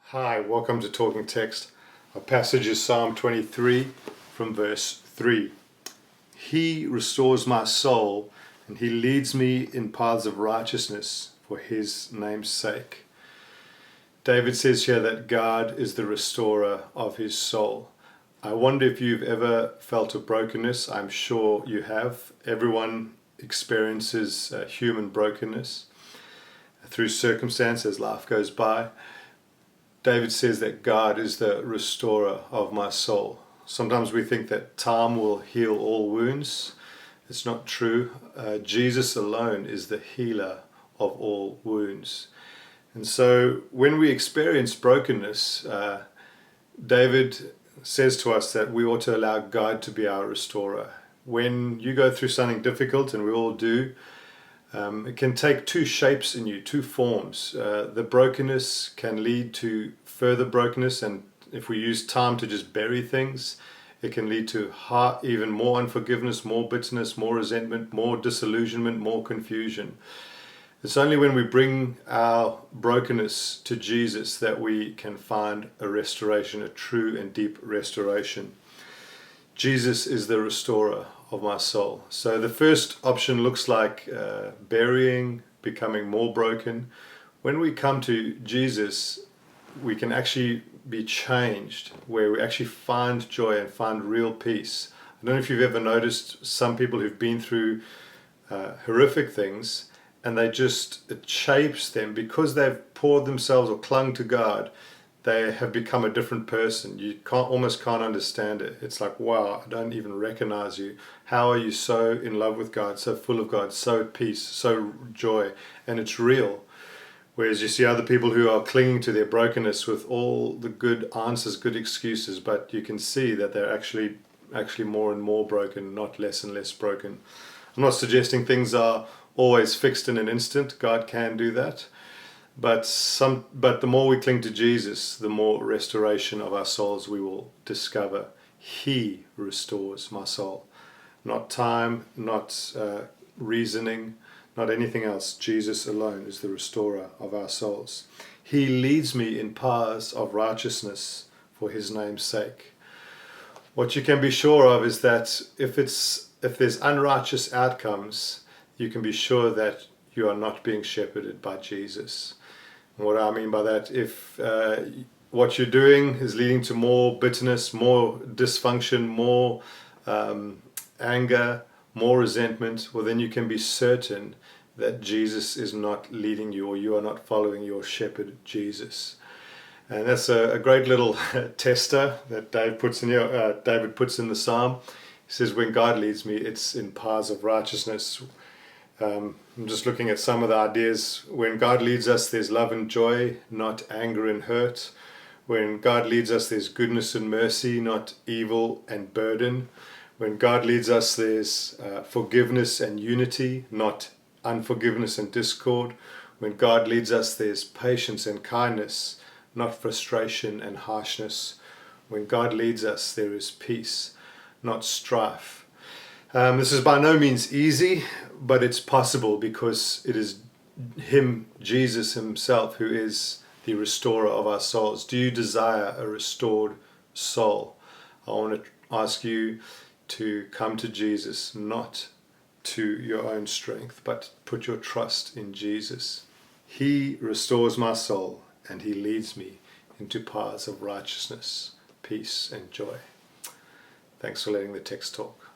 Hi, welcome to Talking Text. Our passage is Psalm 23 from verse 3. He restores my soul, and he leads me in paths of righteousness for his name's sake. David says here that God is the restorer of his soul. I wonder if you've ever felt a brokenness. I'm sure you have. Everyone experiences human brokenness through circumstance as life goes by. David says that God is the restorer of my soul. Sometimes we think that time will heal all wounds. It's not true. Jesus alone is the healer of all wounds. And so when we experience brokenness, David says to us that we ought to allow God to be our restorer. When you go through something difficult, and we all do, it can take two shapes in you, two forms. The brokenness can lead to further brokenness, and if we use time to just bury things, it can lead to even more unforgiveness, more bitterness, more resentment, more disillusionment, more confusion. It's only when we bring our brokenness to Jesus that we can find a restoration, a true and deep restoration. Jesus is the restorer of my soul. So the first option looks like burying, becoming more broken. When we come to Jesus, we can actually be changed, where we actually find joy and find real peace. I don't know if you've ever noticed some people who've been through horrific things, and it shapes them because they've poured themselves or clung to God. They have become a different person. You almost can't understand it. It's like, wow, I don't even recognize you. How are you so in love with God, so full of God, so at peace, so joy, and it's real. Whereas you see other people who are clinging to their brokenness with all the good answers, good excuses, but you can see that they're actually more and more broken, not less and less broken. I'm not suggesting things are always fixed in an instant. God can do that. But the more we cling to Jesus, the more restoration of our souls we will discover. He restores my soul. Not time, not reasoning, not anything else. Jesus alone is the restorer of our souls. He leads me in paths of righteousness for his name's sake. What you can be sure of is that if there's unrighteous outcomes, you can be sure that you are not being shepherded by Jesus. What I mean by that, if what you're doing is leading to more bitterness, more dysfunction, more anger, more resentment, well then you can be certain that Jesus is not leading you, or you are not following your shepherd Jesus. And that's a great little tester that David puts in the psalm. He says, when God leads me, it's in paths of righteousness. I'm just looking at some of the ideas. When God leads us, there's love and joy, not anger and hurt. When God leads us, there's goodness and mercy, not evil and burden. When God leads us, there's forgiveness and unity, not unforgiveness and discord. When God leads us, there's patience and kindness, not frustration and harshness. When God leads us, there is peace, not strife. This is by no means easy, but it's possible because it is Jesus himself, who is the restorer of our souls. Do you desire a restored soul? I want to ask you to come to Jesus, not to your own strength, but put your trust in Jesus. He restores my soul, and he leads me into paths of righteousness, peace, and joy. Thanks for letting the text talk.